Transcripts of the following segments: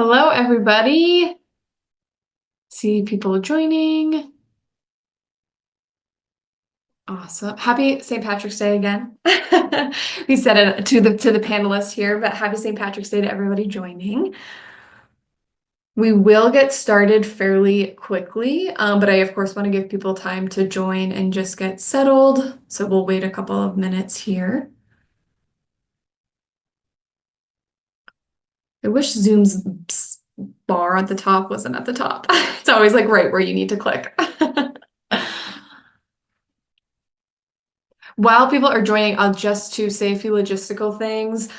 Hello, everybody. See people joining. Awesome. Happy St. Patrick's Day again. We said it to the panelists here, but happy St. Patrick's Day to everybody joining. We will get started fairly quickly, but I of course want to give people time to join and just get settled. So we'll wait a couple of minutes here. I wish Zoom's bar at the top wasn't at the top. It's always like right where you need to click. While people are joining, I'll just to say a few logistical things.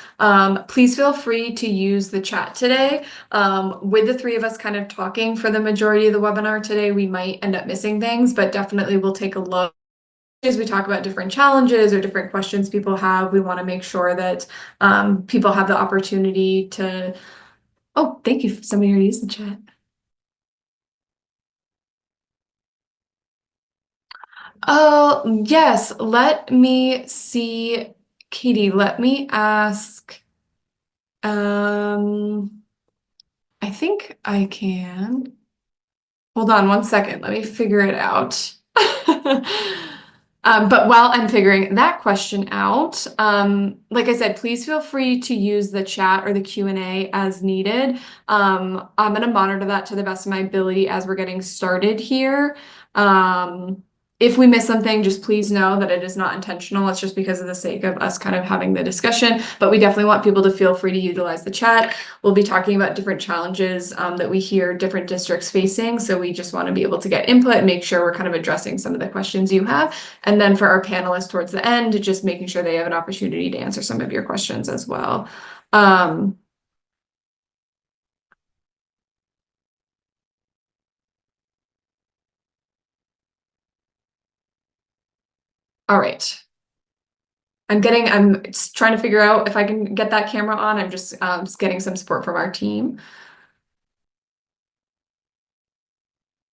Please feel free to use the chat today. With the three of us kind of talking for the majority of the webinar today, we might end up missing things, but definitely we'll take a look. As we talk about different challenges or different questions people have, we want to make sure that people have the opportunity to. Oh, thank you. Somebody already used the chat. Oh, yes. Let me see. Katie, let me ask. I think I can. Hold on one second. Let me figure it out. But while I'm figuring that question out, like I said, please feel free to use the chat or the Q&A as needed. I'm going to monitor that to the best of my ability as we're getting started here. If we miss something, just please know that it is not intentional. It's just because of the sake of us kind of having the discussion, but we definitely want people to feel free to utilize the chat. We'll be talking about different challenges that we hear different districts facing. So we just want to be able to get input and make sure we're kind of addressing some of the questions you have. And then for our panelists towards the end, just making sure they have an opportunity to answer some of your questions as well. All right. I'm trying to figure out if I can get that camera on. I'm just getting some support from our team.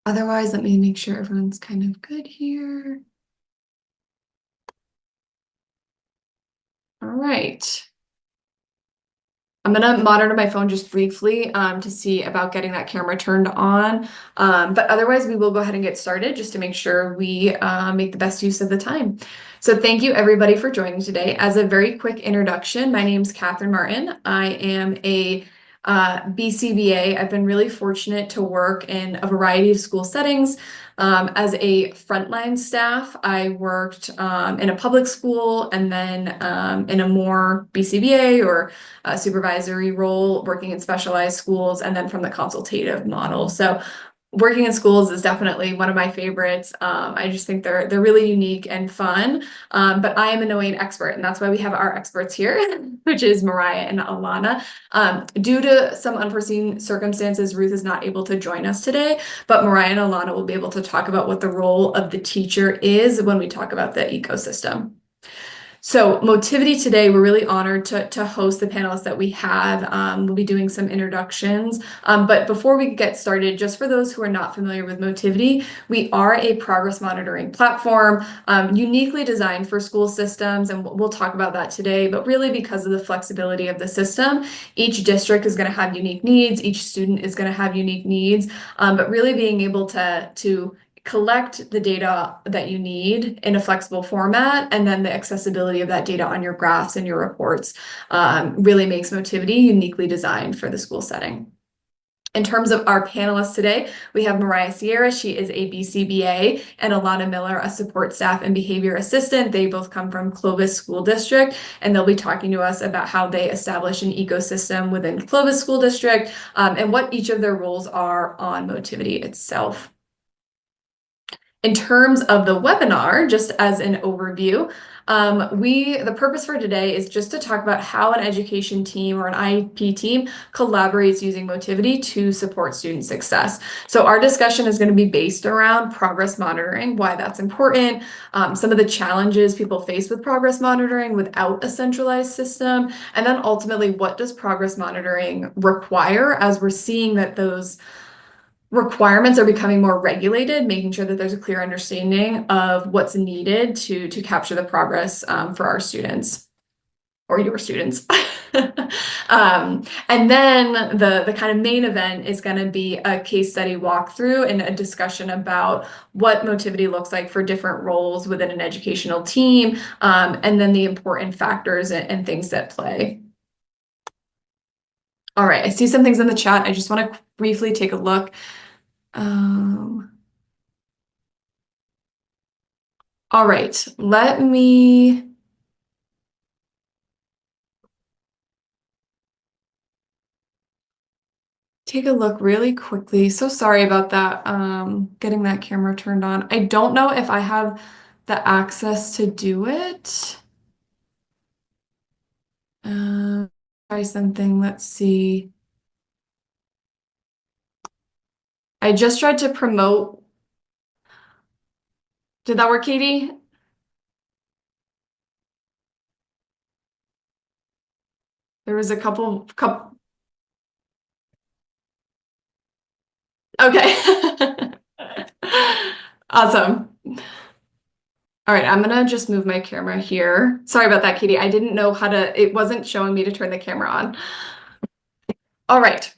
Otherwise, let me make sure everyone's kind of good here. All right. I'm going to monitor my phone just briefly to see about getting that camera turned on. But otherwise, we will go ahead and get started just to make sure we make the best use of the time. So thank you everybody for joining today. As a very quick introduction, my name is Catherine Martin. I am a BCBA. I've been really fortunate to work in a variety of school settings. As a frontline staff, I worked in a public school and then in a more BCBA or supervisory role, working in specialized schools, and then from the consultative model. So working in schools is definitely one of my favorites. I just think they're really unique and fun. But I am a knowing expert, and that's why we have our experts here, which is Mariah and Alana. Due to some unforeseen circumstances, Ruth is not able to join us today, but Mariah and Alana will be able to talk about what the role of the teacher is when we talk about the ecosystem. So Motivity today, we're really honored to host the panelists that we have. We'll be doing some introductions. But before we get started, just for those who are not familiar with Motivity, we are a progress monitoring platform uniquely designed for school systems. And we'll talk about that today, but really because of the flexibility of the system, each district is going to have unique needs. Each student is going to have unique needs, but really being able to collect the data that you need in a flexible format, and then the accessibility of that data on your graphs and your reports really makes Motivity uniquely designed for the school setting. In terms of our panelists today, we have Mariah Sierra. She is a BCBA, and Alana Miller, a support staff and behavior assistant. They both come from Clovis School District, and they'll be talking to us about how they establish an ecosystem within Clovis School District and what each of their roles are on Motivity itself. In terms of the webinar, just as an overview, the purpose for today is just to talk about how an education team or an IEP team collaborates using Motivity to support student success. So our discussion is going to be based around progress monitoring, why that's important, some of the challenges people face with progress monitoring without a centralized system, and then ultimately, what does progress monitoring require as we're seeing that those requirements are becoming more regulated, making sure that there's a clear understanding of what's needed to capture the progress for our students. or your students. And then the kind of main event is going to be a case study walkthrough and a discussion about what Motivity looks like for different roles within an educational team, and then the important factors and things that play. All right, I see some things in the chat. I just want to briefly take a look. All right, let me take a look really quickly. So sorry about that, getting that camera turned on. I don't know if I have the access to do it. Try something, let's see. I just tried to promote. Did that work, Katie? There was a couple. Okay. Awesome. All right, I'm gonna just move my camera here. Sorry about that, Katie. I didn't know how to, it wasn't showing me to turn the camera on. All right.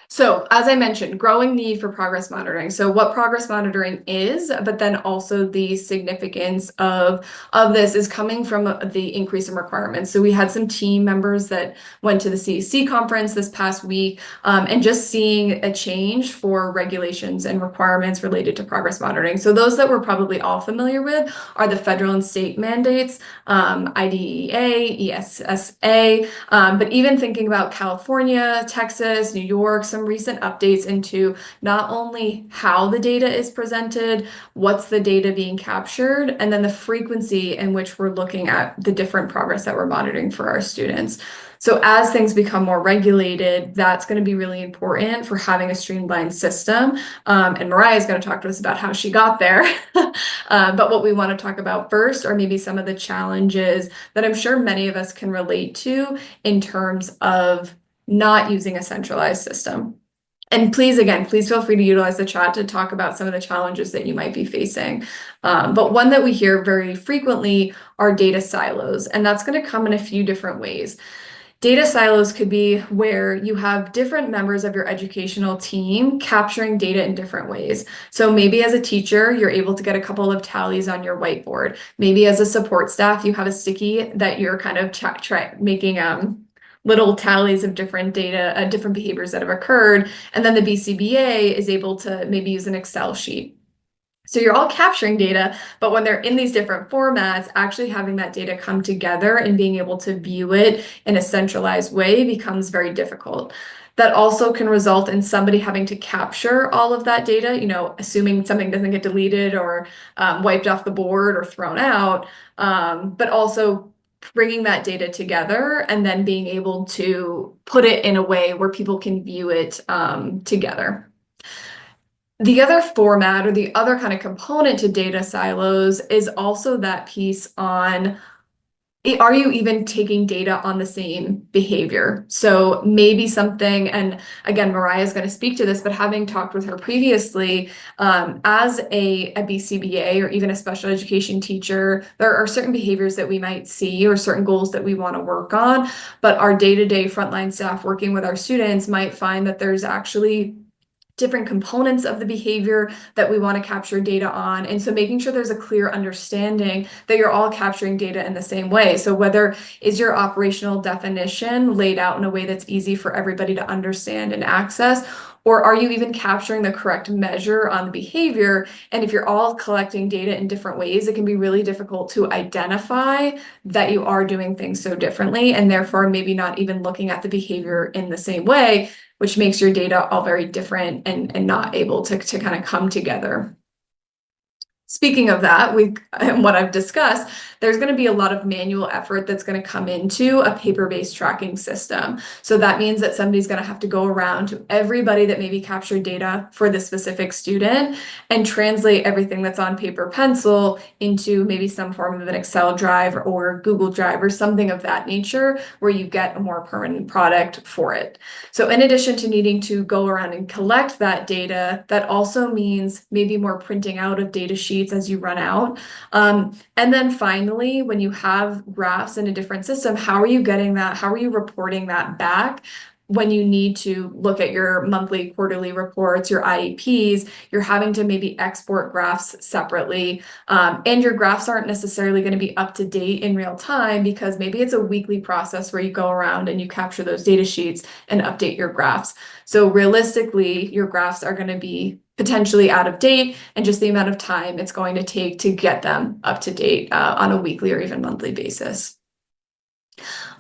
So as I mentioned, growing need for progress monitoring. So what progress monitoring is, but then also the significance of this is coming from the increase in requirements. So we had some team members that went to the CEC conference this past week, and just seeing a change for regulations and requirements related to progress monitoring. So those that we're probably all familiar with are the federal and state mandates, IDEA, ESSA, but even thinking about California, Texas, New York, some recent updates into not only how the data is presented, what's the data being captured, and then the frequency in which we're looking at the different progress that we're monitoring for our students. So as things become more regulated, that's going to be really important for having a streamlined system. And Mariah is going to talk to us about how she got there. But what we want to talk about first are maybe some of the challenges that I'm sure many of us can relate to in terms of not using a centralized system. And please, again, please feel free to utilize the chat to talk about some of the challenges that you might be facing. But one that we hear very frequently are data silos, and that's going to come in a few different ways. Data silos could be where you have different members of your educational team capturing data in different ways. So maybe as a teacher, you're able to get a couple of tallies on your whiteboard. Maybe as a support staff, you have a sticky that you're kind of making little tallies of different data, different behaviors that have occurred. And then the BCBA is able to maybe use an Excel sheet. So you're all capturing data, but when they're in these different formats, actually having that data come together and being able to view it in a centralized way becomes very difficult. That also can result in somebody having to capture all of that data, assuming something doesn't get deleted or wiped off the board or thrown out, but also bringing that data together and then being able to put it in a way where people can view it together. The other format or the other kind of component to data silos is also that piece on, are you even taking data on the same behavior? So maybe something, and again, Mariah is going to speak to this, but having talked with her previously, as a BCBA or even a special education teacher, there are certain behaviors that we might see or certain goals that we want to work on, but our day-to-day frontline staff working with our students might find that there's actually different components of the behavior that we want to capture data on. And so making sure there's a clear understanding that you're all capturing data in the same way. So whether is your operational definition laid out in a way that's easy for everybody to understand and access, or are you even capturing the correct measure on the behavior? And if you're all collecting data in different ways, it can be really difficult to identify that you are doing things so differently, and therefore maybe not even looking at the behavior in the same way, which makes your data all very different and not able to kind of come together. Speaking of that, and what I've discussed, there's going to be a lot of manual effort that's going to come into a paper-based tracking system. So that means that somebody's going to have to go around to everybody that maybe captured data for the specific student and translate everything that's on paper pencil into maybe some form of an Excel drive or Google Drive or something of that nature where you get a more permanent product for it. So in addition to needing to go around and collect that data, that also means maybe more printing out of data sheets sheets as you run out. And then finally, when you have graphs in a different system, how are you getting that? How are you reporting that back? When you need to look at your monthly, quarterly reports, your IEPs, you're having to maybe export graphs separately. And your graphs aren't necessarily going to be up to date in real time because maybe it's a weekly process where you go around and you capture those data sheets and update your graphs. So realistically, your graphs are going to be potentially out of date and just the amount of time it's going to take to get them up to date on a weekly or even monthly basis.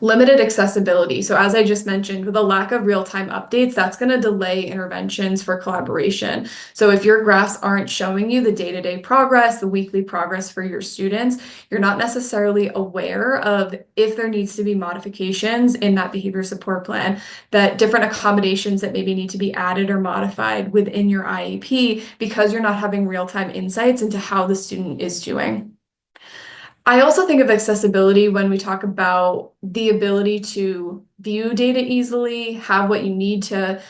Limited accessibility. So as I just mentioned, with a lack of real-time updates, that's going to delay interventions for collaboration. So if your graphs aren't showing you the day-to-day progress, the weekly progress for your students, you're not necessarily aware of if there needs to be modifications in that behavior support plan, that different accommodations that maybe need to be added or modified within your IEP because you're not having real-time insights into how the student is doing. I also think of accessibility when we talk about the ability to view data easily, have what you need to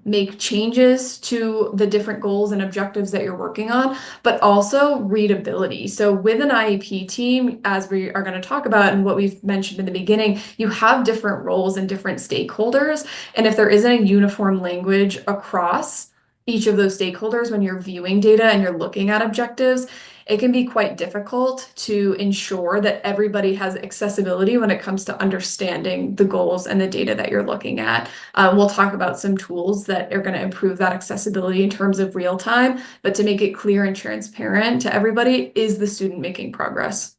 make changes to the different goals and objectives that you're working on, but also readability. So with an IEP team, as we are going to talk about and what we've mentioned in the beginning, you have different roles and different stakeholders. And if there isn't a uniform language across each of those stakeholders when you're viewing data and you're looking at objectives, it can be quite difficult to ensure that everybody has accessibility when it comes to understanding the goals and the data that you're looking at. We'll talk about some tools that are going to improve that accessibility in terms of real time, but to make it clear and transparent to everybody, is the student making progress?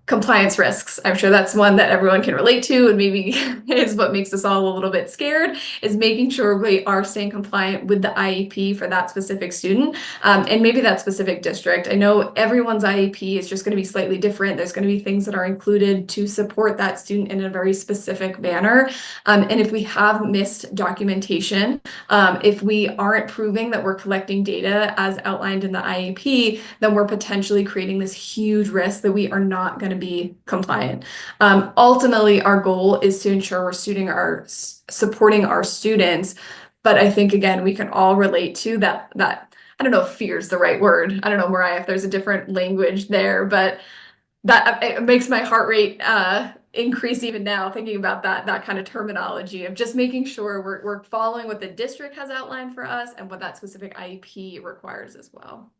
Compliance risks. I'm sure that's one that everyone can relate to and maybe is what makes us all a little bit scared, is making sure we are staying compliant with the IEP for that specific student and maybe that specific district. I know everyone's IEP is just going to be slightly different. There's going to be things that are included to support that student in a very specific manner. And if we have missed documentation, if we aren't proving that we're collecting data as outlined in the IEP, then we're potentially creating this huge risk that we are not going to be compliant. Ultimately, our goal is to ensure we're supporting our students. But I think, again, we can all relate to that, I don't know if fear is the right word. I don't know, Mariah, if there's a different language there, but that it makes my heart rate increase even now thinking about that kind of terminology of just making sure we're following what the district has outlined for us and what that specific IEP requires as well.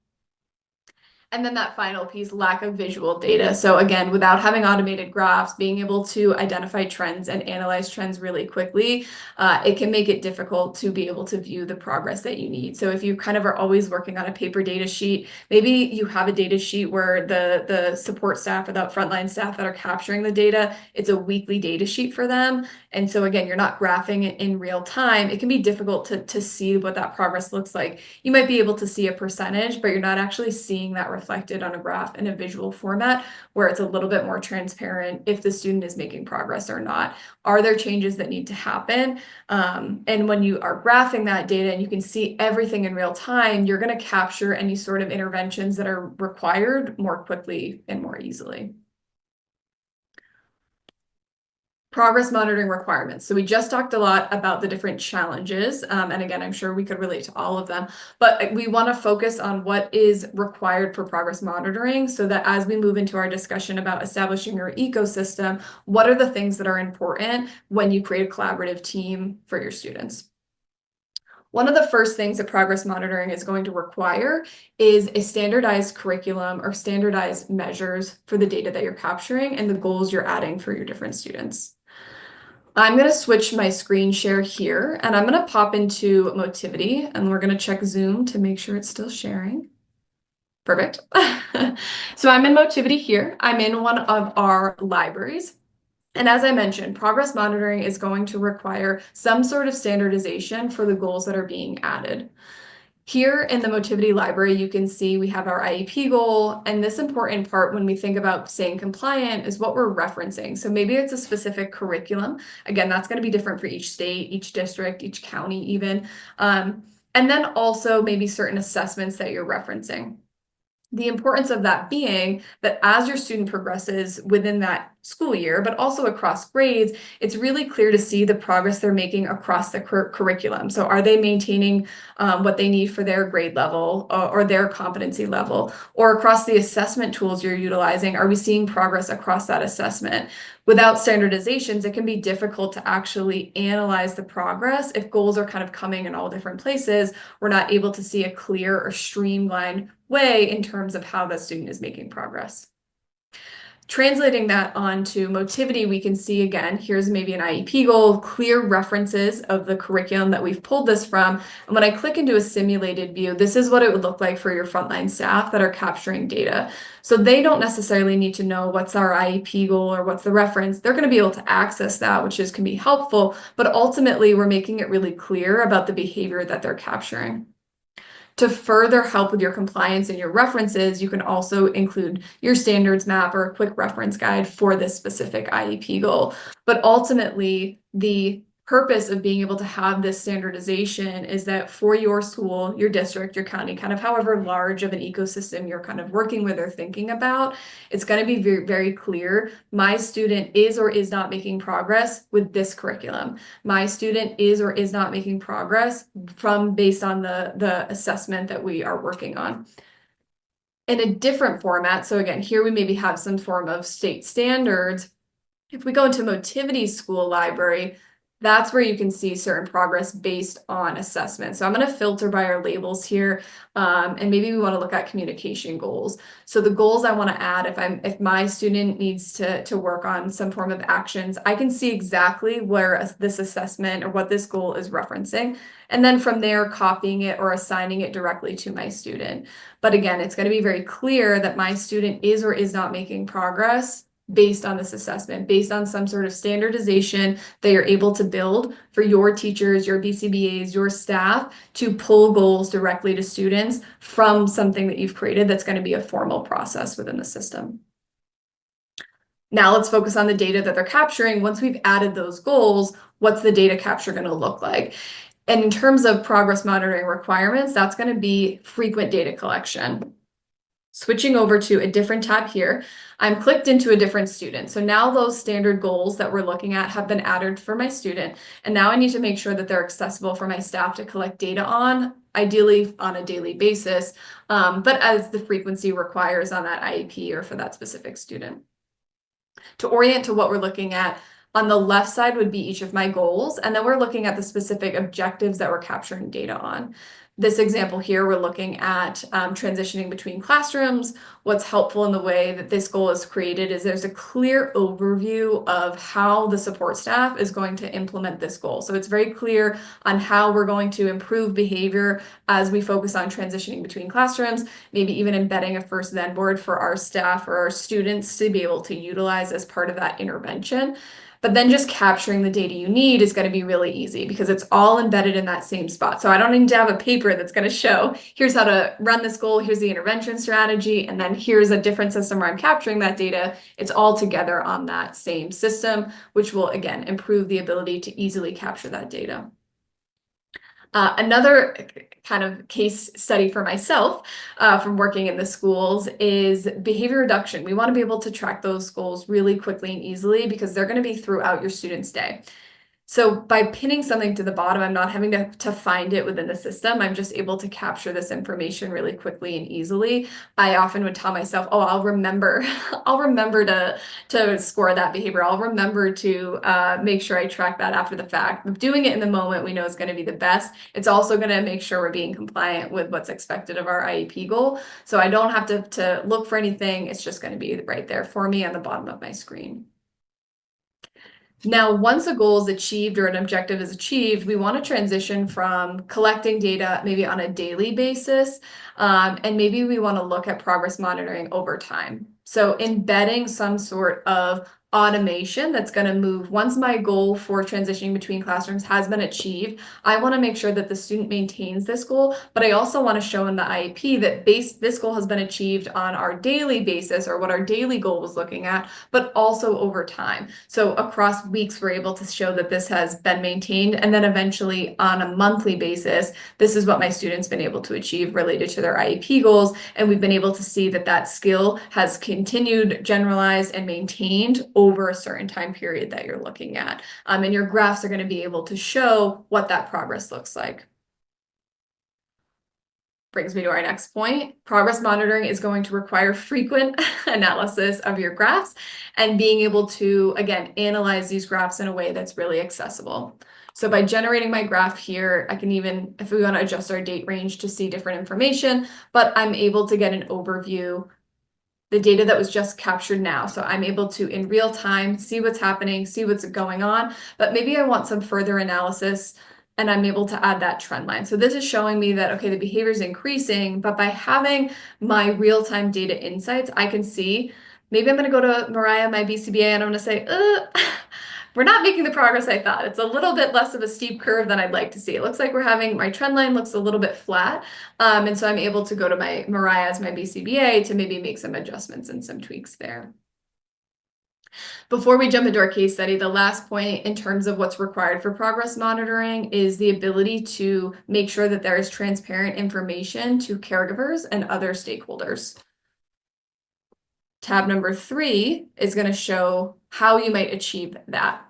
And then that final piece, lack of visual data. So again, without having automated graphs, being able to identify trends and analyze trends really quickly, it can make it difficult to be able to view the progress that you need. So if you kind of are always working on a paper data sheet, maybe you have a data sheet where the support staff or the frontline staff that are capturing the data, it's a weekly data sheet for them. And so again, you're not graphing it in real time. It can be difficult to see what that progress looks like. You might be able to see a percentage, but you're not actually seeing that reflected on a graph in a visual format where it's a little bit more transparent if the student is making progress or not. Are there changes that need to happen? And when you are graphing that data and you can see everything in real time, you're going to capture any sort of interventions that are required more quickly and more easily. Progress monitoring requirements. So we just talked a lot about the different challenges. And again, I'm sure we could relate to all of them, but we want to focus on what is required for progress monitoring so that as we move into our discussion about establishing your ecosystem, what are the things that are important when you create a collaborative team for your students? One of the first things that progress monitoring is going to require is a standardized curriculum or standardized measures for the data that you're capturing and the goals you're adding for your different students. I'm going to switch my screen share here and I'm going to pop into Motivity and we're going to check Zoom to make sure it's still sharing. Perfect. So I'm in Motivity here. I'm in one of our libraries. And as I mentioned, progress monitoring is going to require some sort of standardization for the goals that are being added. Here in the Motivity library, you can see we have our IEP goal, and this important part when we think about staying compliant is what we're referencing. So maybe it's a specific curriculum. Again, that's going to be different for each state, each district, each county even. And then also maybe certain assessments that you're referencing. The importance of that being that as your student progresses within that school year, but also across grades, it's really clear to see the progress they're making across the curriculum. So are they maintaining what they need for their grade level or their competency level? Or across the assessment tools you're utilizing, are we seeing progress across that assessment? Without standardizations, it can be difficult to actually analyze the progress. If goals are kind of coming in all different places, we're not able to see a clear or streamlined way in terms of how the student is making progress. Translating that onto Motivity, we can see again, here's maybe an IEP goal, clear references of the curriculum that we've pulled this from. And when I click into a simulated view, this is what it would look like for your frontline staff that are capturing data. So they don't necessarily need to know what's our IEP goal or what's the reference. They're going to be able to access that, which can be helpful, but ultimately we're making it really clear about the behavior that they're capturing. To further help with your compliance and your references, you can also include your standards map or a quick reference guide for this specific IEP goal. But ultimately, the purpose of being able to have this standardization is that for your school, your district, your county, kind of however large of an ecosystem you're kind of working with or thinking about, it's going to be very, very clear. My student is or is not making progress with this curriculum. My student is or is not making progress based on the assessment that we are working on. In a different format, so again, here we maybe have some form of state standards. If we go into Motivity School Library, that's where you can see certain progress based on assessment. So I'm going to filter by our labels here, and maybe we want to look at communication goals. So the goals I want to add, if my student needs to work on some form of actions, I can see exactly where this assessment or what this goal is referencing, and then from there copying it or assigning it directly to my student. But again, it's going to be very clear that my student is or is not making progress based on this assessment, based on some sort of standardization that you're able to build for your teachers, your BCBAs, your staff to pull goals directly to students from something that you've created that's going to be a formal process within the system. Now let's focus on the data that they're capturing. Once we've added those goals, what's the data capture going to look like? And in terms of progress monitoring requirements, that's going to be frequent data collection. Switching over to a different tab here, I'm clicked into a different student. So now those standard goals that we're looking at have been added for my student. And now I need to make sure that they're accessible for my staff to collect data on, ideally on a daily basis, but as the frequency requires on that IEP or for that specific student. To orient to what we're looking at, on the left side would be each of my goals, and then we're looking at the specific objectives that we're capturing data on. This example here, we're looking at transitioning between classrooms. What's helpful in the way that this goal is created is there's a clear overview of how the support staff is going to implement this goal. So it's very clear on how we're going to improve behavior as we focus on transitioning between classrooms, maybe even embedding a first then board for our staff or our students to be able to utilize as part of that intervention. But then just capturing the data you need is going to be really easy because it's all embedded in that same spot. So I don't need to have a paper that's going to show, here's how to run this goal, here's the intervention strategy, and then here's a different system where I'm capturing that data. It's all together on that same system, which will, again, improve the ability to easily capture that data. Another kind of case study for myself from working in the schools is behavior reduction. We want to be able to track those goals really quickly and easily because they're going to be throughout your student's day. So by pinning something to the bottom, I'm not having to find it within the system. I'm just able to capture this information really quickly and easily. I often would tell myself, oh, I'll remember to score that behavior. I'll remember to make sure I track that after the fact. Doing it in the moment we know is going to be the best. It's also going to make sure we're being compliant with what's expected of our IEP goal. So I don't have to look for anything. It's just going to be right there for me on the bottom of my screen. Now, once a goal is achieved or an objective is achieved, we want to transition from collecting data maybe on a daily basis, and maybe we want to look at progress monitoring over time. So embedding some sort of automation that's going to move once my goal for transitioning between classrooms has been achieved. I want to make sure that the student maintains this goal, but I also want to show in the IEP that this goal has been achieved on our daily basis or what our daily goal was looking at, but also over time. So across weeks, we're able to show that this has been maintained, and then eventually on a monthly basis, this is what my students been able to achieve related to their IEP goals, and we've been able to see that that skill has continued, generalized, and maintained over a certain time period that you're looking at. And your graphs are going to be able to show what that progress looks like. Brings me to our next point. Progress monitoring is going to require frequent analysis of your graphs and being able to, again, analyze these graphs in a way that's really accessible. So by generating my graph here, I can even, if we want to adjust our date range to see different information, but I'm able to get an overview, the data that was just captured now. So I'm able to, in real time, see what's happening, see what's going on, but maybe I want some further analysis and I'm able to add that trend line. So this is showing me that, okay, the behavior is increasing, but by having my real-time data insights, I can see, maybe I'm going to go to Mariah, my BCBA, and I'm going to say, we're not making the progress I thought. It's a little bit less of a steep curve than I'd like to see. It looks like we're having, my trend line looks a little bit flat. And so I'm able to go to my Mariah as my BCBA to maybe make some adjustments and some tweaks there. Before we jump into our case study, the last point in terms of what's required for progress monitoring is the ability to make sure that there is transparent information to caregivers and other stakeholders. Tab number 3 is going to show how you might achieve that.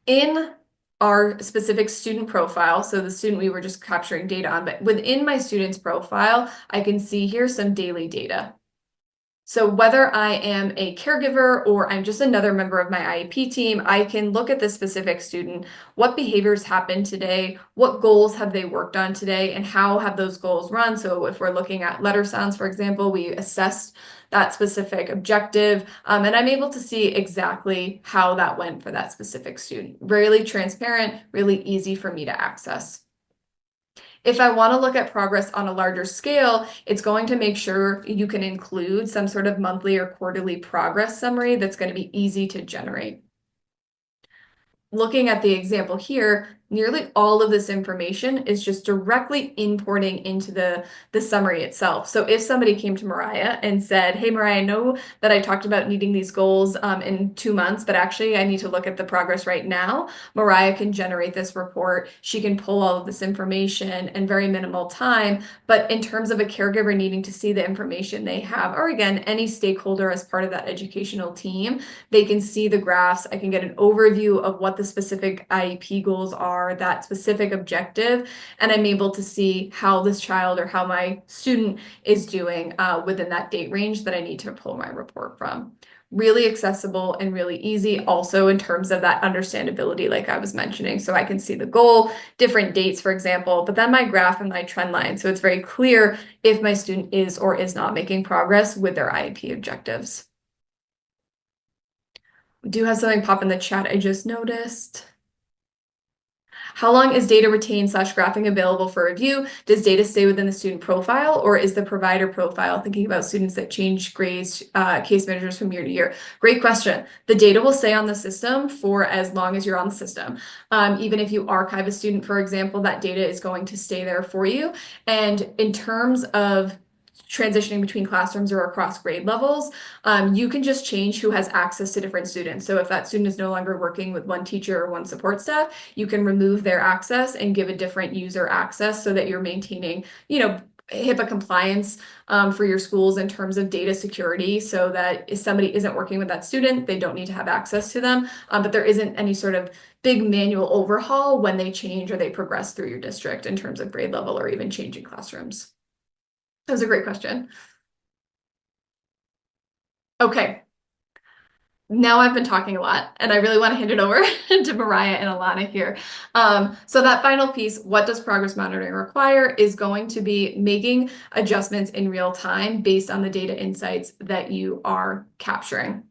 In our specific student profile, so the student we were just capturing data on, but within my student's profile, I can see here some daily data. So whether I am a caregiver or I'm just another member of my IEP team, I can look at this specific student, what behaviors happened today, what goals have they worked on today, and how have those goals run. So if we're looking at letter sounds, for example, we assessed that specific objective, and I'm able to see exactly how that went for that specific student. Really transparent, really easy for me to access. If I want to look at progress on a larger scale, it's going to make sure you can include some sort of monthly or quarterly progress summary that's going to be easy to generate. Looking at the example here, nearly all of this information is just directly importing into the summary itself. So if somebody came to Mariah and said, hey, Mariah, I know that I talked about needing these goals in 2 months, but actually I need to look at the progress right now, Mariah can generate this report. She can pull all of this information in very minimal time. But in terms of a caregiver needing to see the information they have, or again, any stakeholder as part of that educational team, they can see the graphs. I can get an overview of what the specific IEP goals are, that specific objective, and I'm able to see how this child or how my student is doing within that date range that I need to pull my report from. Really accessible and really easy also in terms of that understandability like I was mentioning. So I can see the goal, different dates, for example, but then my graph and my trend line. So it's very clear if my student is or is not making progress with their IEP objectives. We do have something pop in the chat I just noticed. How long is data retained / graphing available for review? Does data stay within the student profile, or is the provider profile, thinking about students that change grades, case managers from year to year? Great question. The data will stay on the system for as long as you're on the system. Even if you archive a student, for example, that data is going to stay there for you. And in terms of transitioning between classrooms or across grade levels, you can just change who has access to different students. So if that student is no longer working with one teacher or one support staff, you can remove their access and give a different user access so that you're maintaining, HIPAA compliance for your schools in terms of data security, so that if somebody isn't working with that student, they don't need to have access to them. But there isn't any sort of big manual overhaul when they change or they progress through your district in terms of grade level or even changing classrooms. That was a great question. Okay. Now I've been talking a lot and I really want to hand it over to Mariah and Alana here. So that final piece, what does progress monitoring require, is going to be making adjustments in real time based on the data insights that you are capturing.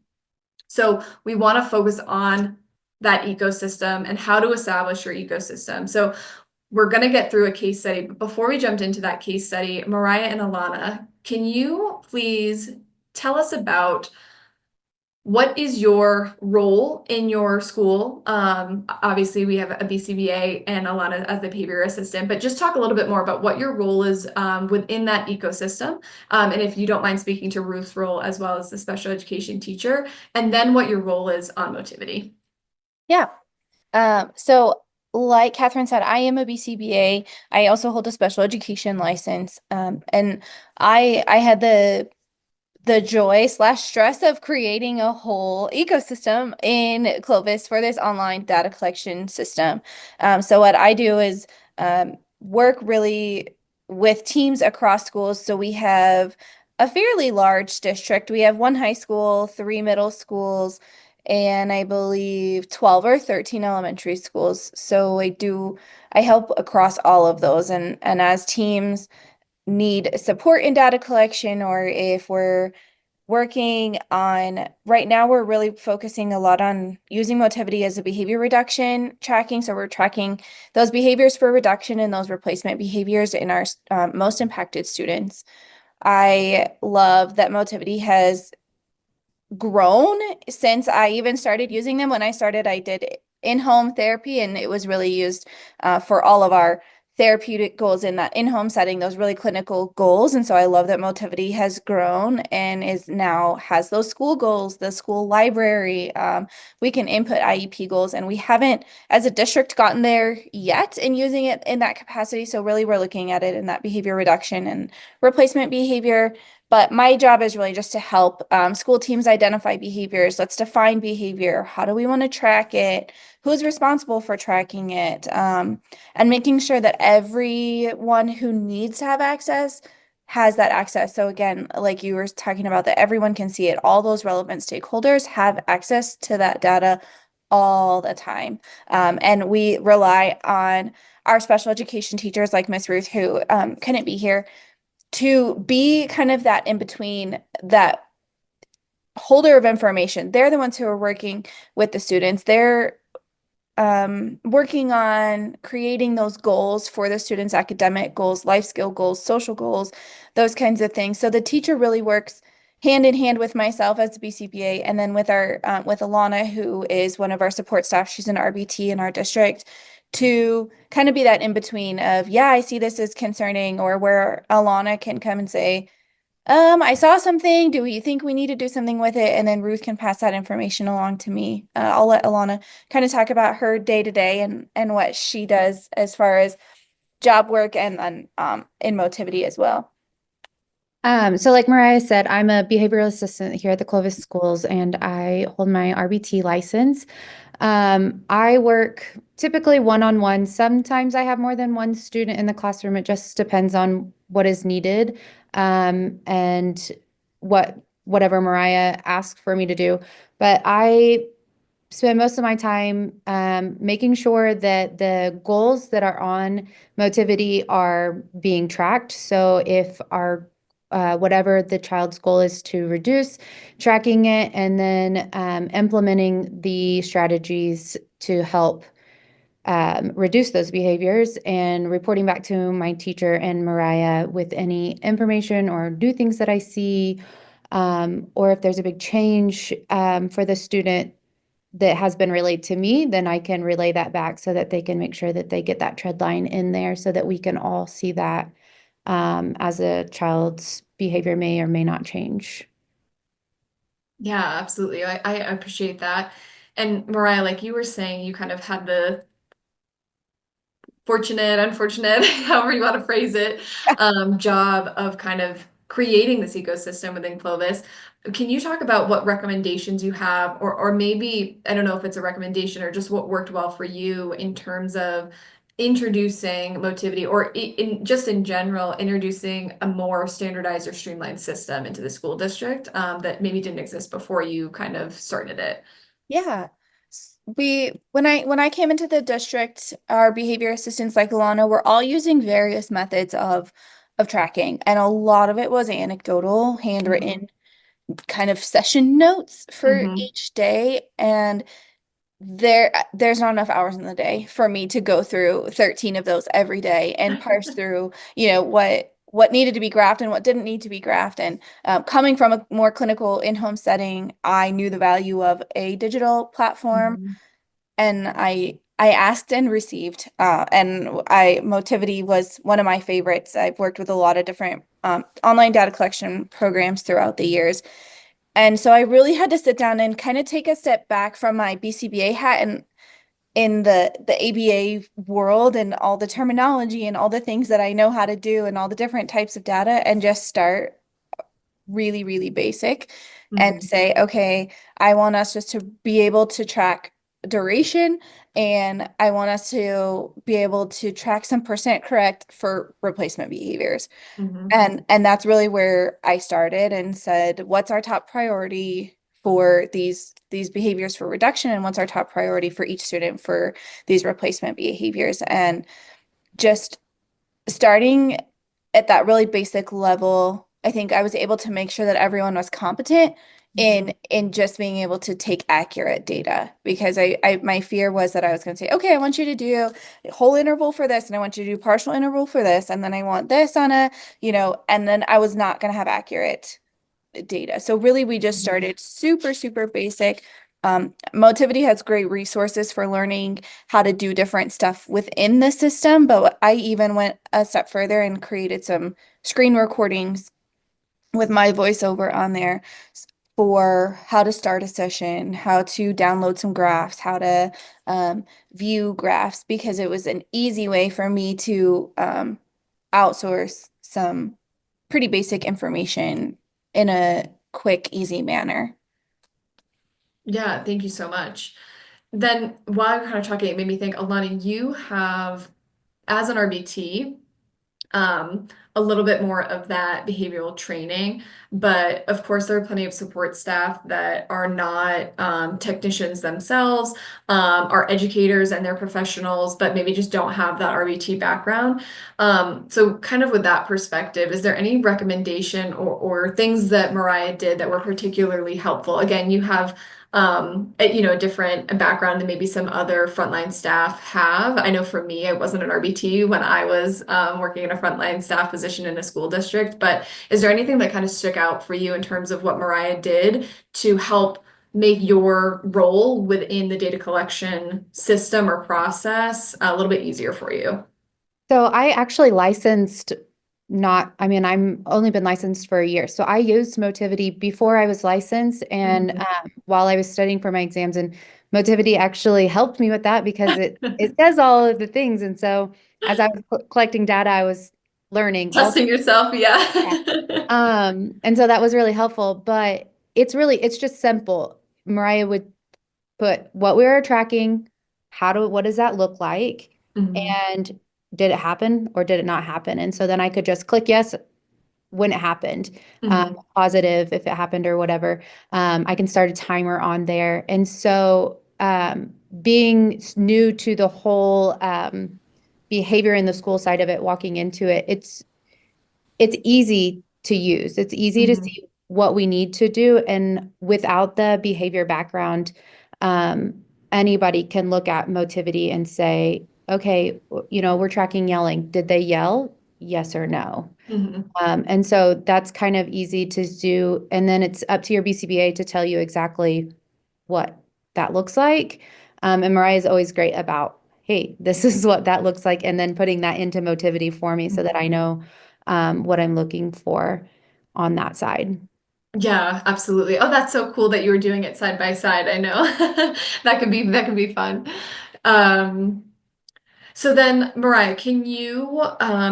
So we want to focus on that ecosystem and how to establish your ecosystem. So we're going to get through a case study, but before we jumped into that case study, Mariah and Alana, can you please tell us about what is your role in your school? Obviously, we have a BCBA and Alana as the behavior assistant, but just talk a little bit more about what your role is within that ecosystem. And if you don't mind speaking to Ruth's role as well as the special education teacher, and then what your role is on Motivity. Yeah. So like Catherine said, I am a BCBA. I also hold a special education license. And I had the the joy slash stress of creating a whole ecosystem in Clovis for this online data collection system. So what I do is work really with teams across schools. So we have a fairly large district. We have one high school, three middle schools, and I believe 12 or 13 elementary schools. So I help across all of those. And as teams need support in data collection, or if we're working on right now, we're really focusing a lot on using Motivity as a behavior reduction tracking. So we're tracking those behaviors for reduction and those replacement behaviors in our most impacted students. I love that Motivity has grown since I even started using them. When I started, I did in-home therapy, and it was really used for all of our therapeutic goals in that in-home setting, those really clinical goals. And so I love that Motivity has grown and is now has those school goals, the school library. We can input IEP goals, and we haven't, as a district, gotten there yet in using it in that capacity. So really, we're looking at it in that behavior reduction and replacement behavior. But my job is really just to help school teams identify behaviors. Let's define behavior. How do we want to track it? Who's responsible for tracking it? And making sure that everyone who needs to have access has that access. So again, like you were talking about, that everyone can see it. All those relevant stakeholders have access to that data all the time. And we rely on our special education teachers like Miss Ruth, who couldn't be here, to be kind of that in between, that holder of information. They're the ones who are working with the students. They're working on creating those goals for the students, academic goals, life skill goals, social goals, those kinds of things. So the teacher really works hand in hand with myself as a BCBA, and then with our with Alana, who is one of our support staff. She's an RBT in our district, to kind of be that in between of, yeah, I see this as concerning, or where Alana can come and say, I saw something. Do you think we need to do something with it? And then Ruth can pass that information along to me. I'll let Alana kind of talk about her day to day and what she does as far as job work, and then in Motivity as well. So like Mariah said, I'm a behavioral assistant here at the Clovis schools, and I hold my RBT license. I work typically one-on-one. Sometimes I have more than one student in the classroom. It just depends on what is needed, and whatever Mariah asked for me to do. But I spend most of my time making sure that the goals that are on Motivity are being tracked. So if our whatever the child's goal is to reduce, tracking it, and then implementing the strategies to help reduce those behaviors, and reporting back to my teacher and Mariah with any information or new things that I see, or if there's a big change for the student that has been relayed to me, then I can relay that back so that they can make sure that they get that tread line in there, so that we can all see that as a child's behavior may or may not change. Yeah, absolutely. I appreciate that. And Mariah, like you were saying, you kind of had the fortunate, unfortunate, however you want to phrase it, job of kind of creating this ecosystem within Clovis. Can you talk about what recommendations you have, or maybe, I don't know if it's a recommendation or just what worked well for you in terms of introducing Motivity, or just in general, introducing a more standardized or streamlined system into the school district that maybe didn't exist before you kind of started it? Yeah. When I came into the district, our behavior assistants like Alana were all using various methods of tracking, and a lot of it was anecdotal, Mhm. handwritten kind of session notes for Mhm. each day. And there's not enough hours in the day for me to go through 13 of those every day and parse through, what needed to be graphed and what didn't need to be graphed. And coming from a more clinical in-home setting, I knew the value of a digital platform, Mhm. and I asked and received. And I Motivity was one of my favorites. I've worked with a lot of different online data collection programs throughout the years. And so I really had to sit down and kind of take a step back from my BCBA hat, and in the ABA world, and all the terminology and all the things that I know how to do and all the different types of data, and just start really, really basic and Mhm. say, okay, I want us just to be able to track duration, and I want us to be able to track some percent correct for replacement behaviors. Mhm. And that's really where I started and said, what's our top priority for these behaviors for reduction, and what's our top priority for each student for these replacement behaviors? And just starting at that really basic level, I think I was able to make sure that everyone was competent in just being able to take accurate data, because I my fear was that I was going to say, okay, I want you to do a whole interval for this, and I want you to do partial interval for this, and then I want this on a, and then I was not going to have accurate data. So really, we just Mhm. started super, super basic. Motivity has great resources for learning how to do different stuff within the system, but I even went a step further and created some screen recordings with my voiceover on there for how to start a session, how to download some graphs, how to view graphs, because it was an easy way for me to outsource some pretty basic information in a quick, easy manner. Yeah, thank you so much. Then while you're kind of talking, it made me think, Alana, you have, as an RBT, um, a little bit more of that behavioral training. But of course, there are plenty of support staff that are not technicians themselves, are educators and they're professionals, but maybe just don't have that RBT background. So kind of with that perspective, is there any recommendation or things that Mariah did that were particularly helpful? Again, you have a different background than maybe some other frontline staff have. I know for me, I wasn't an RBT when I was working in a frontline staff position in a school district, but is there anything that kind of stuck out for you in terms of what Mariah did to help make your role within the data collection system or process a little bit easier for you? So I actually licensed not, I mean, I'm only been licensed for a year. So I used Motivity before I was licensed and Mhm. while I was studying for my exams, and Motivity actually helped me with that because it says all of the things. And so as I was collecting data, I was learning also. Testing yourself, Yeah. yeah. And so that was really helpful, but it's just simple. Mariah would put what we were tracking, what does that look like? Mhm. And did it happen or did it not happen? And so then I could just click yes when it happened, Mhm. positive if it happened or whatever. I can start a timer on there. And so being new to the whole behavior in the school side of it, walking into it, it's easy to use. It's easy to Mhm. see what we need to do. And without the behavior background, um, anybody can look at Motivity and say, okay, we're tracking yelling. Did they yell? Yes or no? Mhm. And so that's kind of easy to do. And then it's up to your BCBA to tell you exactly what that looks like. And Mariah is always great about, hey, this is what that looks like, and then putting that into Motivity for me so that I know what I'm looking for on that side. Yeah, absolutely. Oh, that's so cool that you were doing it side by side. I know that could be fun. Um, so then, Mariah, can you,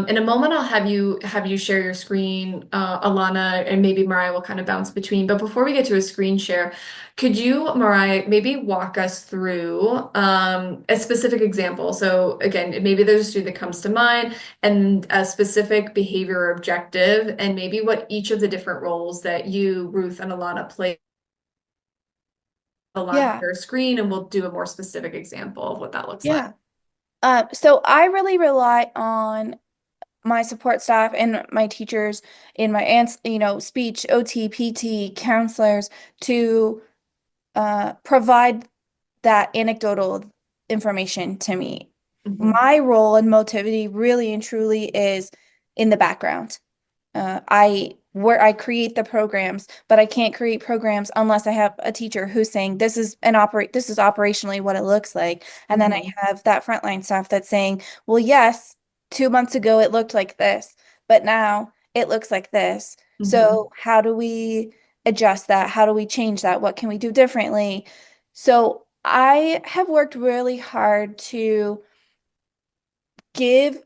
in a moment, I'll have you share your screen, Alana, and maybe Mariah will kind of bounce between. But before we get to a screen share, could you, Mariah, maybe walk us through a specific example? So again, maybe there's a student that comes to mind and a specific behavior or objective, and maybe what each of the different roles that you, Ruth, and Alana play on Yeah, your screen, and we'll do a more specific example of what that looks like. yeah. So I really rely on my support staff and my teachers in my aunts, speech, OT, PT, counselors to provide that anecdotal information to me. Mhm. My role in Motivity really and truly is in the background. I create the programs, but I can't create programs unless I have a teacher who's saying this is operationally what it looks like. And then I Mhm. have that frontline staff that's saying, well, yes, 2 months ago it looked like this, but now it looks like this. Mhm. So how do we adjust that? How do we change that? What can we do differently? So I have worked really hard to give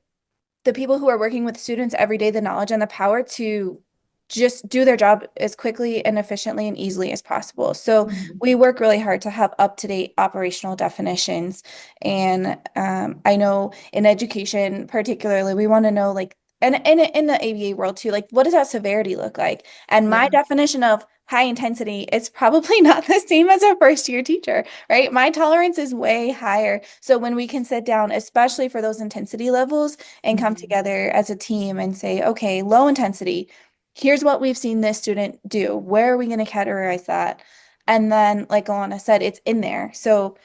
the people who are working with students every day the knowledge and the power to just do their job as quickly and efficiently and easily as possible. So Mhm. we work really hard to have up-to-date operational definitions. And I know in education, particularly, we want to know like, and in the ABA world too, like what does that severity look like? And my Yeah. definition of high intensity is probably not the same as a first year teacher, right? My tolerance is way higher. So when we can sit down, especially for those intensity levels, and come Mhm. together as a team and say, okay, low intensity, here's what we've seen this student do. Where are we going to categorize that? And then, like Alana said, it's in there. So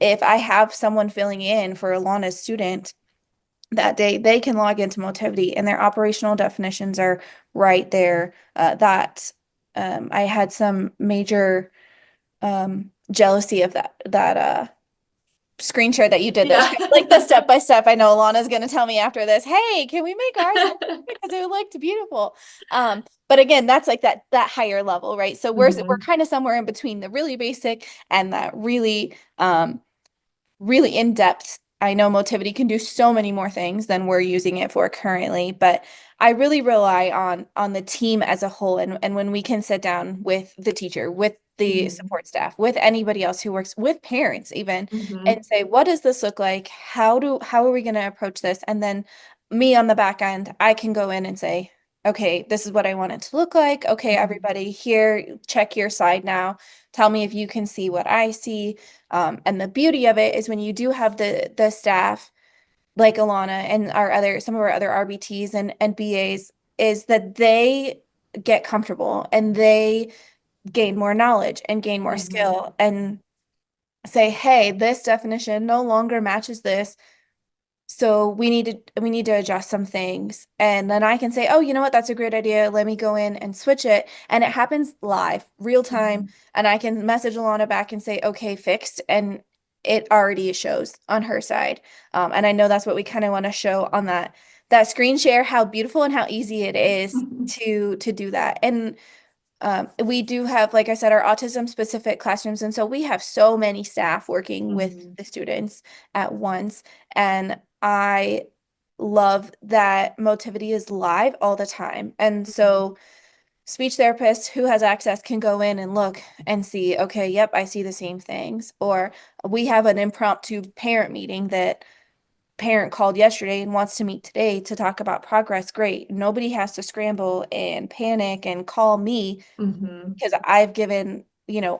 if I have someone filling in for Alana's student that day, they can log into Motivity and their operational definitions are right there. I had some major jealousy of that screen share that you did that Yeah. showed, like the step by step. I know Alana's going to tell me after this, hey, can we make ours more because it looked beautiful. But again, that's like that higher level, right? So we're Mhm. kind of somewhere in between the really basic and that really in depth. I know Motivity can do so many more things than we're using it for currently, but I really rely on the team as a whole, and when we can sit down with the teacher, with the Mhm. support staff, with anybody else who works with parents even, Mhm. and say, what does this look like? How are we going to approach this? And then me on the back end, I can go in and say, okay, this is what I want it to look like. Okay, Mhm. everybody here, check your side now. Tell me if you can see what I see. And the beauty of it is when you do have the staff like Alana and some of our other RBTs and BAs is that they get comfortable and they gain more knowledge and gain more Mhm. skill and say, hey, this definition no longer matches this. So we need to adjust some things. And then I can say, oh, you know what? That's a great idea. Let me go in and switch it. And it happens live, real time. Mhm. And I can message Alana back and say, okay, fixed. And it already shows on her side. And I know that's what we kind of want to show on that screen share, how beautiful and how easy it is to do that. And we do have, like I said, our autism specific classrooms. And so we have so many staff working with Mhm. the students at once. And I love that Motivity is live all the time. And Mhm. so speech therapists who has access can go in and look and see, okay, yep, I see the same things. Or we have an impromptu parent meeting that parent called yesterday and wants to meet today to talk about progress. Great. Nobody has to scramble and panic and call me Mhm. because I've given,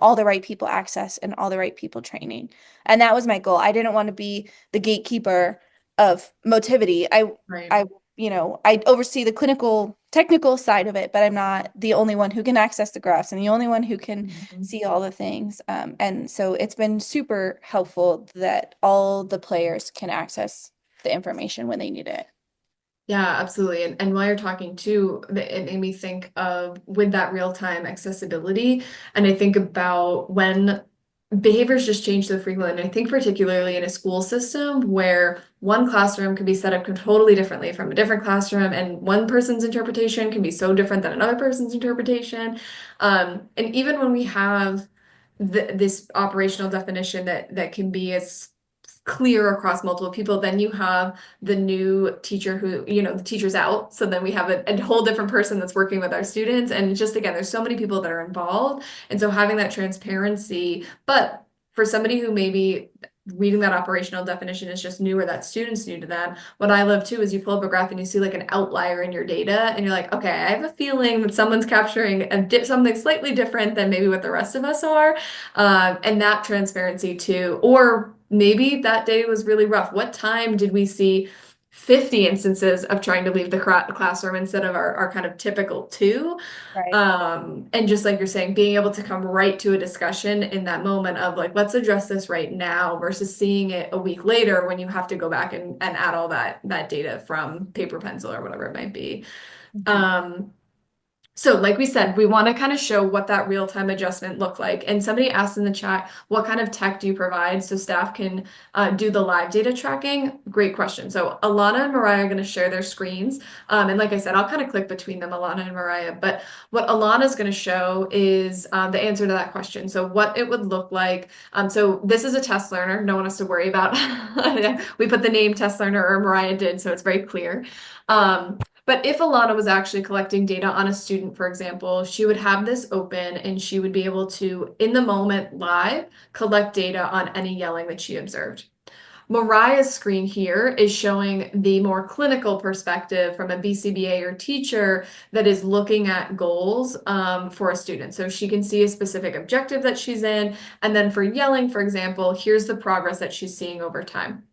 all the right people access and all the right people training. And that was my goal. I didn't want to be the gatekeeper of Motivity. Right. I oversee the clinical technical side of it, but I'm not the only one who can access the graphs and the only one who can Mhm. see all the things. And so it's been super helpful that all the players can access the information when they need it. Yeah, absolutely. And while you're talking too, it made me think of with that real-time accessibility. And I think about when behaviors just change so frequently. And I think particularly in a school system where one classroom could be set up totally differently from a different classroom, and one person's interpretation can be so different than another person's interpretation. And even when we have this operational definition that can be as clear across multiple people, then you have the new teacher who, the teacher's out. So then we have a whole different person that's working with our students. And just again, there's so many people that are involved. And so having that transparency, but for somebody who maybe reading that operational definition is just new or that student's new to them, what I love too is you pull up a graph and you see like an outlier in your data and you're like, okay, I have a feeling that someone's capturing something slightly different than maybe what the rest of us are. And that transparency too, or maybe that day was really rough. What time did we see 50 instances of trying to leave the classroom instead of our kind of typical two? Right. And just like you're saying, being able to come right to a discussion in that moment of like, let's address this right now versus seeing it a week later when you have to go back and add all that data from paper pencil or whatever it might be. Mhm. Um, so like we said, we want to kind of show what that real-time adjustment looked like. And somebody asked in the chat, what kind of tech do you provide so staff can do the live data tracking? Great question. So Alana and Mariah are going to share their screens. And like I said, I'll kind of click between them, Alana and Mariah. But what Alana is going to show is the answer to that question. So what it would look like. So this is a test learner. No one has to worry about. We put the name test learner, or Mariah did, so it's very clear. Um, But if Alana was actually collecting data on a student, for example, she would have this open and she would be able to, in the moment live, collect data on any yelling that she observed. Mariah's screen here is showing the more clinical perspective from a BCBA or teacher that is looking at goals for a student. So she can see a specific objective that she's in. And then for yelling, for example, here's the progress that she's seeing over time.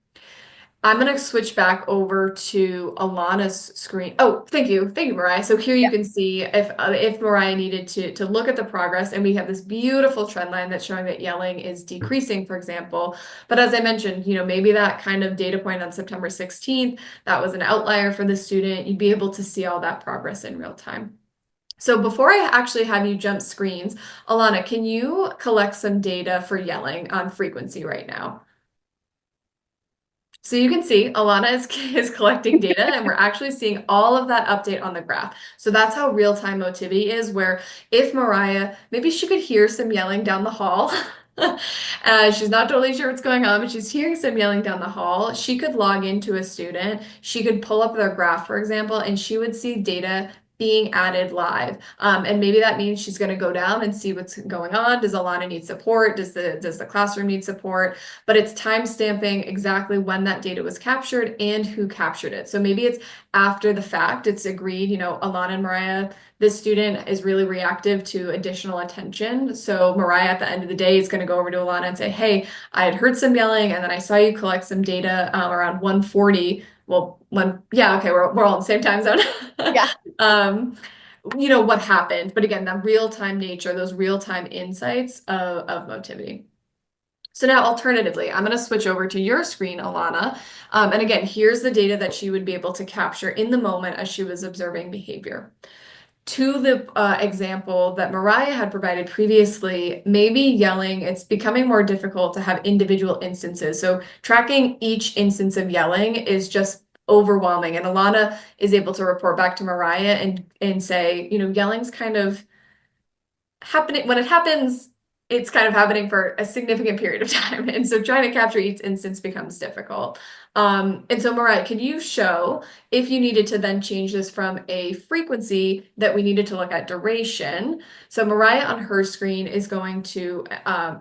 I'm going to switch back over to Alana's screen. Oh, thank you. Thank you, Mariah. So here you can see if Mariah needed to look at the progress, and we have this beautiful trend line that's showing that yelling is decreasing, for example. But as I mentioned, maybe that kind of data point on September 16th, that was an outlier for the student. You'd be able to see all that progress in real time. So before I actually have you jump screens, Alana, can you collect some data for yelling on frequency right now? So you can see Alana is collecting data and we're actually seeing all of that update on the graph. So that's how real-time Motivity is, where if Mariah, maybe she could hear some yelling down the hall. She's not totally sure what's going on, but she's hearing some yelling down the hall. She could log into a student. She could pull up their graph, for example, and she would see data being added live. And maybe that means she's going to go down and see what's going on. Does Alana need support? Does the classroom need support? But it's time stamping exactly when that data was captured and who captured it. So maybe it's after the fact, it's agreed, Alana and Mariah, this student is really reactive to additional attention. So Mariah at the end of the day is going to go over to Alana and say, hey, I had heard some yelling and then I saw you collect some data around 1:40. Well, okay, we're all in the same time zone. Yeah. What happened. But again, that real-time nature, those real-time insights of Motivity. So now alternatively, I'm going to switch over to your screen, Alana. And again, here's the data that she would be able to capture in the moment as she was observing behavior. To the example that Mariah had provided previously, maybe yelling, it's becoming more difficult to have individual instances. So tracking each instance of yelling is just overwhelming. And Alana is able to report back to Mariah and say, yelling's kind of happening. When it happens, it's kind of happening for a significant period of time. And so trying to capture each instance becomes difficult. And so Mariah, could you show if you needed to then change this from a frequency that we needed to look at duration? So Mariah on her screen is going to,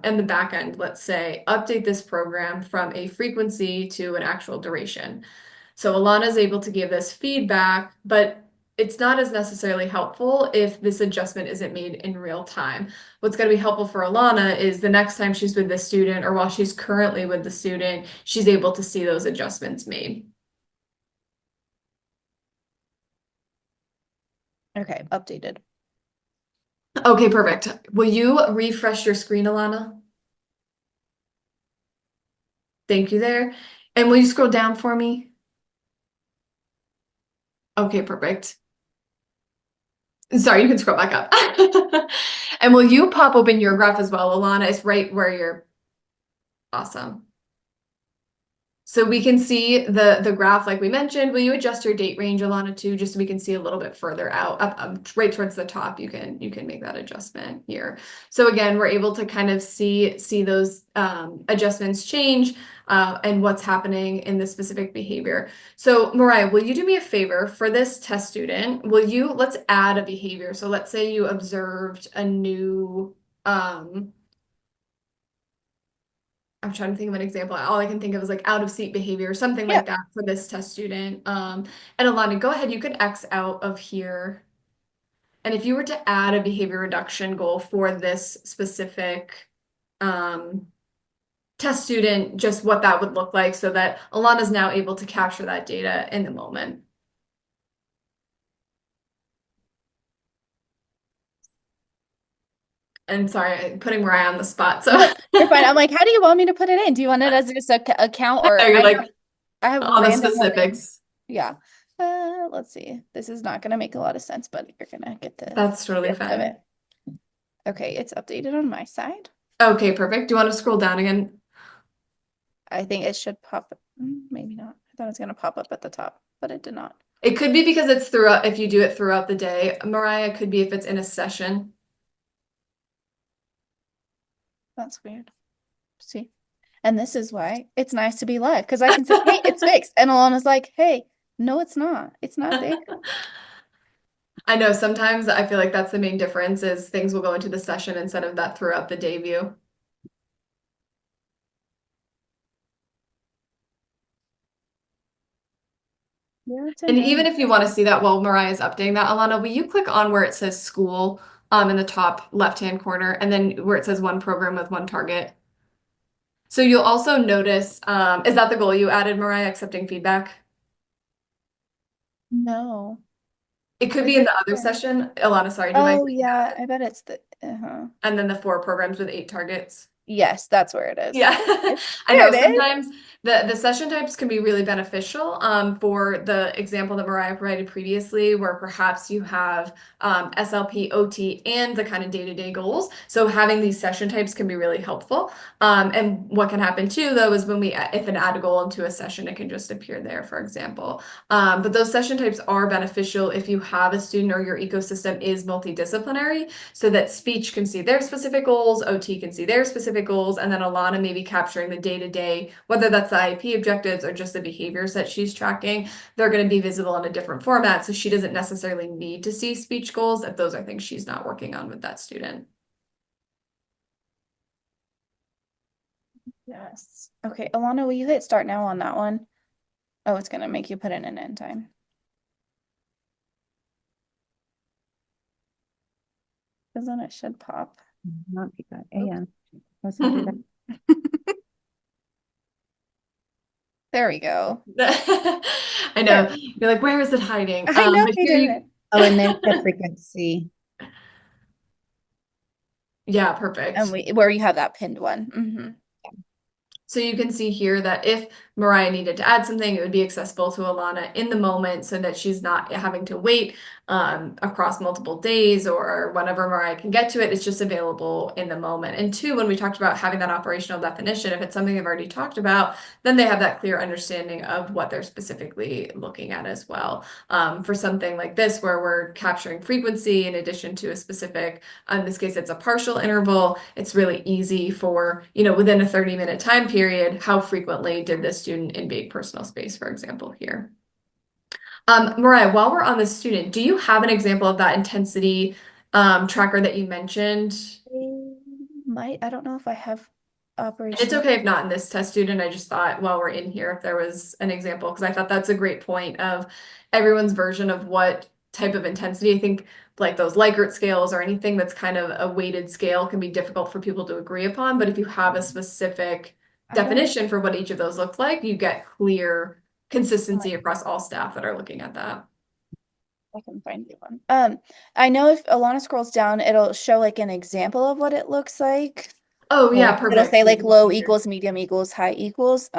in the back end, let's say, update this program from a frequency to an actual duration. So Alana is able to give this feedback, but it's not as necessarily helpful if this adjustment isn't made in real time. What's going to be helpful for Alana is the next time she's with the student or while she's currently with the student, she's able to see those adjustments made. Okay, updated. Okay, perfect. Will you refresh your screen, Alana? Thank you there. And will you scroll down for me? Okay, perfect. Sorry, you can scroll back up. And will you pop open your graph as well, Alana? It's right where you're awesome. So we can see the graph like we mentioned. Will you adjust your date range, Alana, too, just so we can see a little bit further out, up right towards the top. You can make that adjustment here. So again, we're able to kind of see those adjustments change and what's happening in this specific behavior. So Mariah, will you do me a favor for this test student? Let's add a behavior. So let's say you observed a new I'm trying to think of an example. All I can think of is like out of seat behavior or something like that for this test student. And Alana, go ahead. You could X out of here. And if you were to add a behavior reduction goal for this specific test student, just what that would look like so that Alana's now able to capture that data in the moment. And sorry, I'm putting Mariah on the spot. So You're fine. I'm like, how do you want me to put it in? Do you want it as just a count or you're like I have all the random specifics. Yeah. Let's see. This is not going to make a lot of sense, but you're going to get the That's totally gist of fine. it. Okay, it's updated on my side. Okay, perfect. Do you want to scroll down again? I think it should pop. Maybe not. I thought it was going to pop up at the top, but it did not. It could be because it's throughout, if you do it throughout the day. Mariah, it could be if it's in a session. That's weird. See? And this is why it's nice to be live because I can say, hey, it's fixed. And Alana's like, hey, No, it's not. It's not there. I know sometimes I feel like that's the main difference is things will go into the session instead of that throughout the day view. Yeah, it's And in even there. if you want to see that while Mariah's updating that, Alana, will you click on where it says school in the top left-hand corner and then where it says one program with one target? So you'll also notice, is that the goal you added, Mariah, accepting feedback? No. It could Is be in it the other there? session. Alana, sorry, do you mind? Oh, yeah. I bet it's the, uh-huh. And then the 4 programs with 8 targets. Yes, that's where it is. Yeah, I There know it is. sometimes the session types can be really beneficial for the example that Mariah provided previously, where perhaps you have SLP, OT, and the kind of day-to-day goals. So having these session types can be really helpful. And what can happen too, though, is when we if an add a goal into a session, it can just appear there, for example. But those session types are beneficial if you have a student or your ecosystem is multidisciplinary, so that speech can see their specific goals, OT can see their specific goals, and then Alana may be capturing the day-to-day, whether that's the IEP objectives or just the behaviors that she's tracking. They're going to be visible in a different format, so she doesn't necessarily need to see speech goals if those are things she's not working on with that student. Yes. Okay, Alana, will you hit start now on that one? Oh, it's gonna make you put in an end time. Because then it should pop. Not be that AM. Let's not do that. There we go. I know. You're like, where is it hiding? I know But you here did you, it. Oh, and then the frequency. yeah, And perfect. where you have that pinned one. Mm-hmm. So you can see here that if Mariah needed to add something, it would be accessible to Alana in the moment so that she's not having to wait across multiple days or whenever Mariah can get to it. It's just available in the moment. And two, when we talked about having that operational definition, if it's something they've already talked about, then they have that clear understanding of what they're specifically looking at as well. For something like this, where we're capturing frequency in addition to a specific, in this case, it's a partial interval, it's really easy for, within a 30-minute time period, how frequently did this student invade personal space, for example, here. Mariah, while we're on this student, do you have an example of that intensity tracker that you mentioned? I don't know if I have It's operational. okay if not in this test student. I just thought while we're in here, if there was an example, because I thought that's a great point of everyone's version of what type of intensity. I think like those Likert scales or anything that's kind of a weighted scale can be difficult for people to agree upon. But if you have a specific I don't definition for what each of those looks like, you get clear consistency know. across all staff that are looking at that. I can find you one. I know if Alana scrolls down, it'll show like an example of what it looks like. Oh yeah, It'll perfect. say So we like can low see here. equals, medium equals, high equals.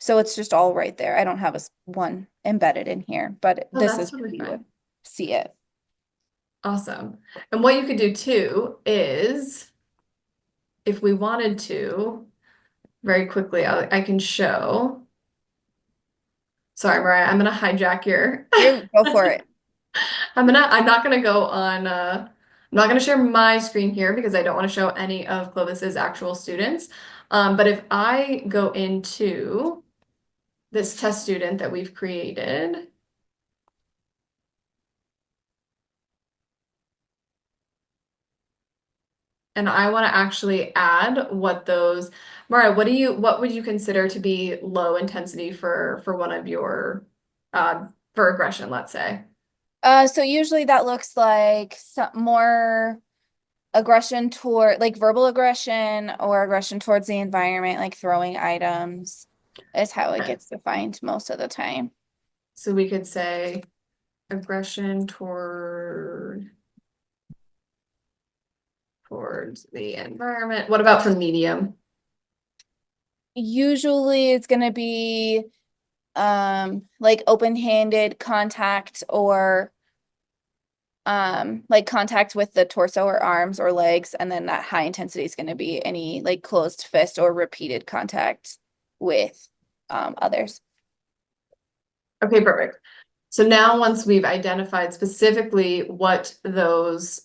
So it's just all right there. I don't have one embedded in here, but Oh, this that's is where totally you would fine. see it. Awesome. And what you could do too is if we wanted to, very quickly, I can show. Sorry, Mariah, I'm gonna hijack your. You go for it. I'm not gonna go on. I'm not gonna share my screen here because I don't want to show any of Clovis's actual students. But if I go into this test student that we've created. And I want to actually add what those, Mariah, what would you consider to be low intensity for one of your, for aggression, let's say? So usually that looks like some more aggression toward like verbal aggression or aggression towards the environment, like throwing items is how it Okay. gets defined most of the time. So we could say aggression towards the environment. What about for medium? Usually it's gonna be like open-handed contact or like contact with the torso or arms or legs, and then that high intensity is gonna be any like closed fist or repeated contact with others. Okay, perfect. So now once we've identified specifically what those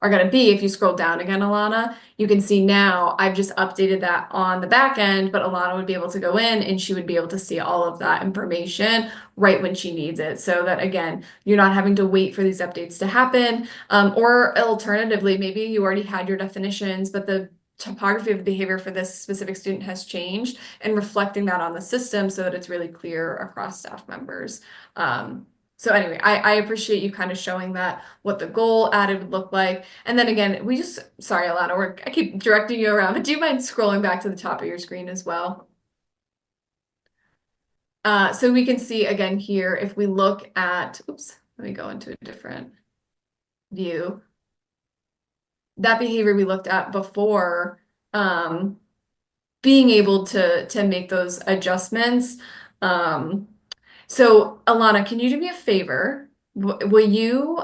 are going to be. If you scroll down again, Alana, you can see now I've just updated that on the back end, but Alana would be able to go in and she would be able to see all of that information right when she needs it. So that again, you're not having to wait for these updates to happen. Or alternatively, maybe you already had your definitions, but the topography of behavior for this specific student has changed, and reflecting that on the system so that it's really clear across staff members. So anyway, I appreciate you kind of showing that what the goal added would look like. And then again, sorry, Alana, I keep directing you around, but do you mind scrolling back to the top of your screen as well? So we can see again here, if we look at, oops, let me go into a different view. That behavior we looked at before, being able to make those adjustments. So Alana, can you do me a favor? Will you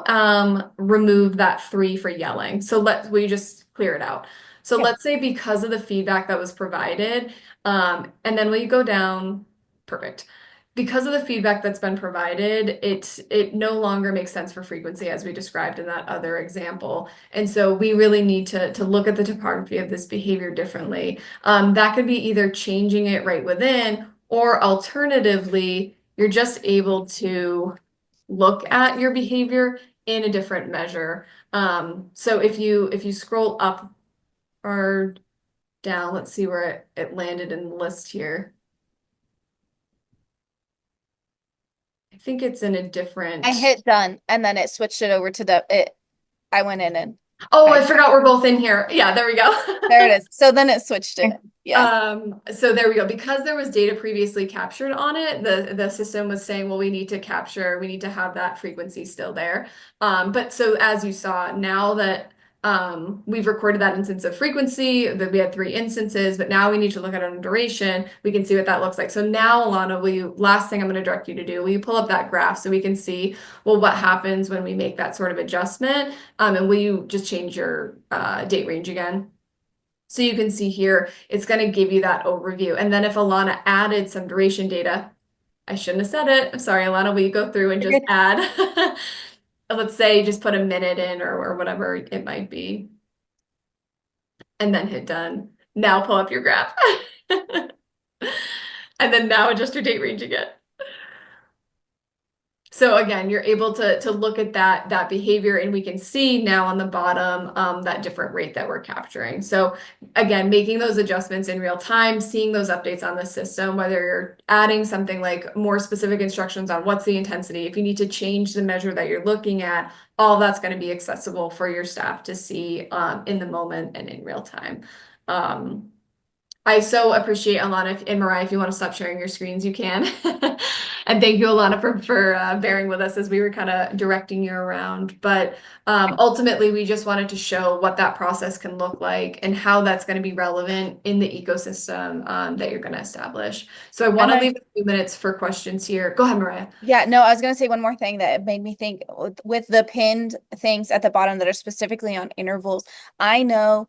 remove that 3 for yelling? So will you just clear it out? So Okay. let's say because of the feedback that was provided, and then will you go down? Perfect. Because of the feedback that's been provided, it no longer makes sense for frequency as we described in that other example. And so we really need to look at the topography of this behavior differently. That could be either changing it right within, or alternatively, you're just able to look at your behavior in a different measure. So if you scroll up or down, let's see where it landed in the list here. I think it's in a I different. hit done and then it switched it over to I went in and Oh, I forgot we're both in here. Yeah, there we go. there it is. So then it switched it. Yeah. So there we go. Because there was data previously captured on it, the system was saying, well, we need to have that frequency still there. But so as you saw, now that we've recorded that instance of frequency, that we had 3 instances, but now we need to look at it on duration. We can see what that looks like. So now, Alana, last thing I'm going to direct you to do, will you pull up that graph so we can see, well, what happens when we make that sort of adjustment? And will you just change your date range again? So you can see here, it's going to give you that overview. And then if Alana added some duration data, I shouldn't have said it. I'm sorry, Alana, will you go through and just add, let's say just put a minute in or whatever it might be, and then hit done. Now pull up your graph. And then now adjust your date range again. So again, you're able to look at that behavior, and we can see now on the bottom that different rate that we're capturing. So again, making those adjustments in real time, seeing those updates on the system, whether you're adding something like more specific instructions on what's the intensity, if you need to change the measure that you're looking at, all that's going to be accessible for your staff to see in the moment and in real time. I so appreciate Alana and Mariah. If you want to stop sharing your screens, you can. And thank you, Alana, for bearing with us as we were kind of directing you around. But ultimately, we just wanted to show what that process can look like and how that's going to be relevant in the ecosystem that you're going to establish. So I want to leave a few minutes for questions here. Go ahead, Mariah. Yeah, no, I was going to say one more thing that made me think with the pinned things at the bottom that are specifically on intervals. I know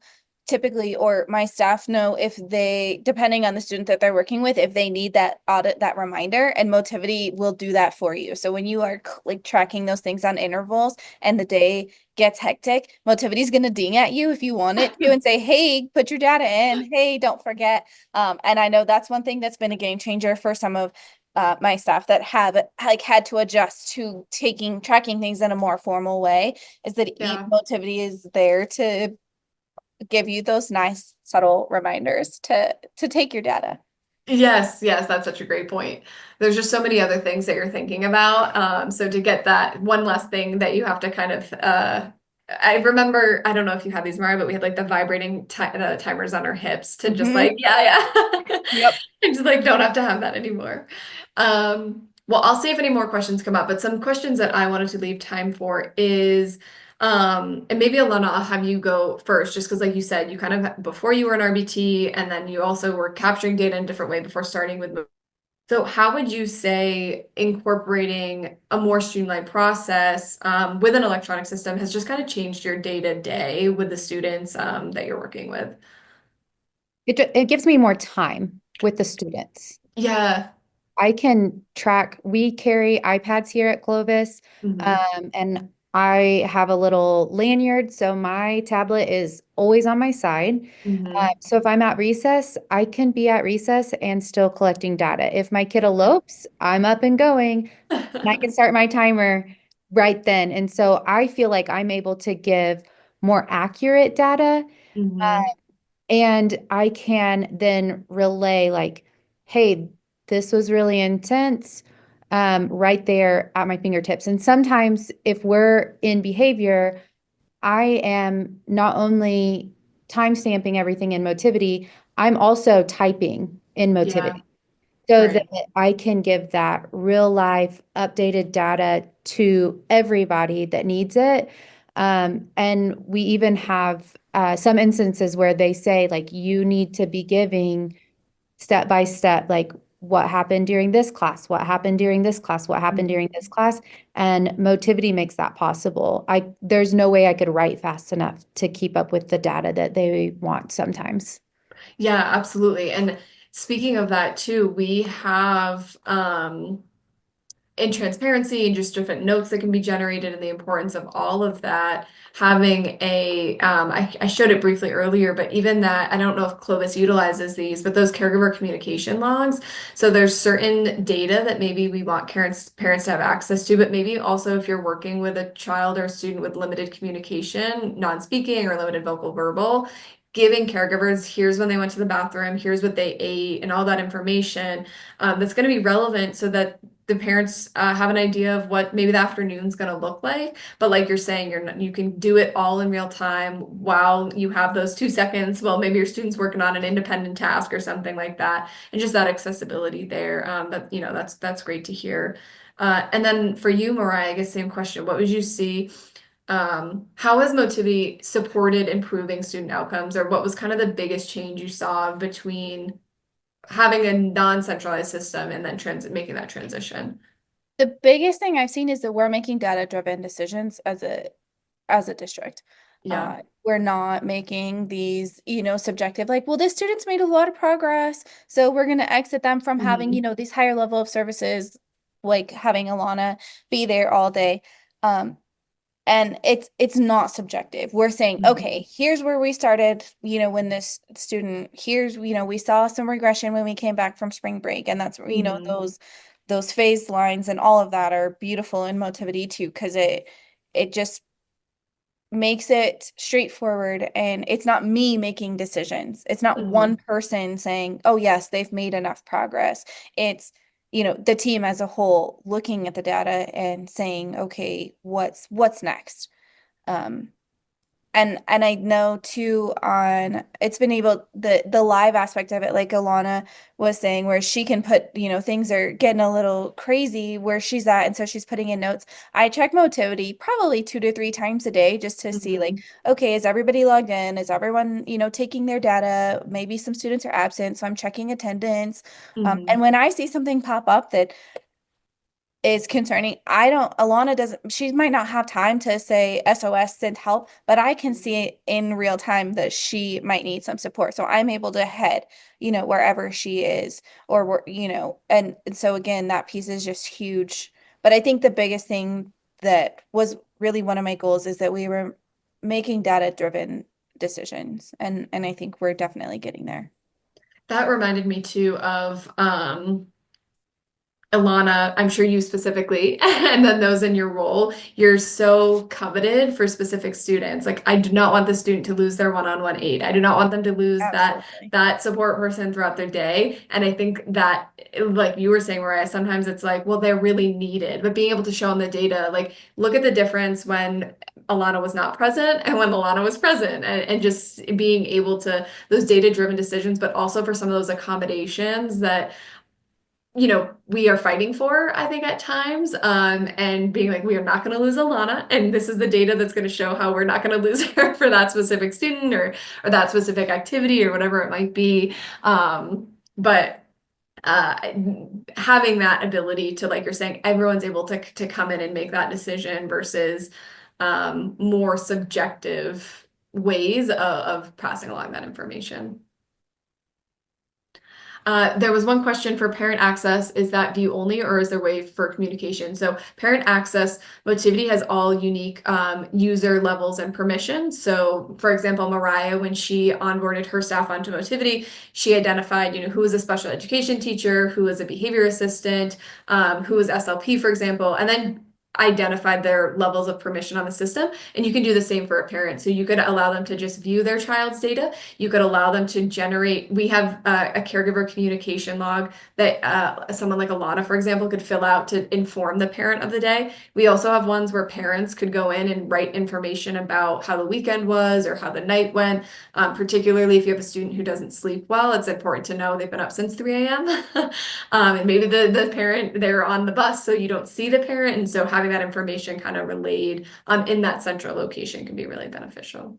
typically, or my staff know if they, depending on the student that they're working with, if they need that audit, that reminder, and Motivity will do that for you. So when you are like tracking those things on intervals and the day gets hectic, Motivity is going to ding at you if you want it to and say, hey, put your data in. Hey, don't forget. And I know that's one thing that's been a game changer for some of my staff that have like had to adjust to tracking things in a more formal way, is that Motivity is there to give you those nice subtle reminders to take your data. Yes, that's such a great point. There's just so many other things that you're thinking about. So to get that one last thing that you have to kind of I remember, I don't know if you had these, Mariah, but we had like the vibrating the timers on our hips to just like, Yep. and just like don't have to have that anymore. Well, I'll see if any more questions come up, but some questions that I wanted to leave time for is and maybe Alana, I'll have you go first, just because like you said, you kind of before you were an RBT, and then you also were capturing data in a different way before starting with. So how would you say incorporating a more streamlined process with an electronic system has just kind of changed your day-to-day with the students that you're working with? It gives me more time with the students. Yeah. I can track, we carry iPads here at Clovis, Mhm. and I have a little lanyard, so my tablet is always on my side. Hmm. So if I'm at recess, I can be at recess and still collecting data. If my kid elopes, I'm up and going, and I can start my timer right then. And so I feel like I'm able to give more accurate data, Hmm. and I can then relay like, hey, this was really intense, right there at my fingertips. And sometimes if we're in behavior, I am not only time stamping everything in Motivity, I'm also typing in Yeah, Motivity so that right. I can give that real life updated data to everybody that needs it. And we even have some instances where they say, like, you need to be giving step by step, like, what happened during this class, what happened during this class, what happened during this class. And Motivity makes that possible. There's no way I could write fast enough to keep up with the data that they want sometimes. Yeah, absolutely. And speaking of that too, we have in transparency and just different notes that can be generated and the importance of all of that. Having I showed it briefly earlier, but even that, I don't know if Clovis utilizes these, but those caregiver communication logs. So there's certain data that maybe we want parents to have access to, but maybe also if you're working with a child or a student with limited communication, non-speaking or limited vocal verbal, giving caregivers, here's when they went to the bathroom, here's what they ate, and all that information that's going to be relevant so that the parents have an idea of what maybe the afternoon's going to look like. But like you're saying, you can do it all in real time while you have those 2 seconds. Well, maybe your student's working on an independent task or something like that, and just that accessibility there. But that's great to hear. And then for you, Mariah, I guess same question. What would you see? How has Motivity supported improving student outcomes, or what was kind of the biggest change you saw between having a non-centralized system and then making that transition? The biggest thing I've seen is that we're making data-driven decisions as a district. Yeah. We're not making these, subjective, like, well, this student's made a lot of progress, so we're going to exit them from having, Hmm. these higher level of services, like having Alana be there all day. Um, and it's not subjective. We're saying, Hmm. okay, here's where we started, when this student, here's, we saw some regression when we came back from spring break. And that's, Hmm. those phase lines and all of that are beautiful in Motivity too, because it just makes it straightforward, and it's not me making decisions. It's not one Hmm. person saying, oh yes, they've made enough progress. It's, the team as a whole looking at the data and saying, okay, what's next? Um, and I know too, on it's been able, the live aspect of it, like Alana was saying, where she can put, things are getting a little crazy where she's at, and so she's putting in notes. I check Motivity probably 2 to 3 times a day just to see, like, Hmm. okay, is everybody logged in? Is everyone, taking their data? Maybe some students are absent, so I'm checking attendance. And Hmm. when I see something pop up that is concerning, Alana doesn't, she might not have time to say SOS, send help, but I can see in real time that she might need some support. So I'm able to head, wherever she is, or where, and so again, that piece is just huge. But I think the biggest thing that was really one of my goals is that we were making data-driven decisions. And I think we're definitely getting there. That reminded me too of Ilana, I'm sure you specifically, and then those in your role, you're so coveted for specific students. Like, I do not want the student to lose their one-on-one aid. I do not want them to lose Absolutely. that support person throughout their day. And I think that, like you were saying, Mariah, sometimes it's like, well, they're really needed, but being able to show them the data, like, look at the difference when Alana was not present and when Alana was present, and just being able to those data-driven decisions, but also for some of those accommodations that we are fighting for, I think, at times, and being like, we are not going to lose Alana, and this is the data that's going to show how we're not going to lose her for that specific student or that specific activity or whatever it might be. But uh, having that ability to, like you're saying, everyone's able to come in and make that decision versus more subjective ways of passing along that information. There was one question for parent access. Is that view only or is there a way for communication? So parent access, Motivity has all unique user levels and permissions. So for example, Mariah, when she onboarded her staff onto Motivity, she identified, who was a special education teacher, who was a behavior assistant, who was SLP, for example, and then identified their levels of permission on the system. And you can do the same for a parent. So you could allow them to just view their child's data. You could allow them to generate, we have a caregiver communication log that someone like Alana, for example, could fill out to inform the parent of the day. We also have ones where parents could go in and write information about how the weekend was or how the night went. Particularly if you have a student who doesn't sleep well, it's important to know they've been up since 3 a.m. And maybe the parent, they're on the bus, so you don't see the parent. And so having that information kind of relayed in that central location can be really beneficial.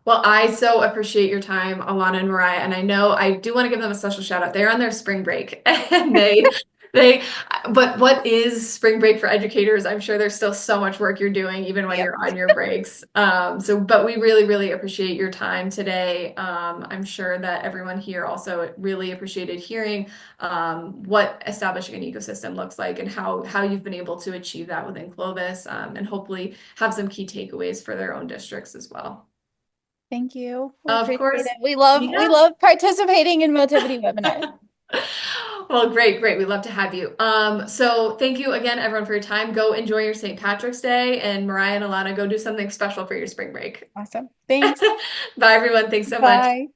Well, I so appreciate your time, Alana and Mariah, and I know I do want to give them a special shout out. They're on their spring break, and they, but what is spring break for educators? I'm sure there's still so much work you're doing, even when Yep. you're on your breaks. But we really, really appreciate your time today. I'm sure that everyone here also really appreciated hearing what establishing an ecosystem looks like and how you've been able to achieve that within Clovis, and hopefully have some key takeaways for their own districts as well. Thank you. We Of appreciate course. it. We love participating in Motivity webinars. Well, great. We'd love to have you. So thank you again, everyone, for your time. Go enjoy your St. Patrick's Day, and Mariah and Alana, go do something special for your spring break. Awesome. Thanks. Bye, everyone. Thanks so much. Bye.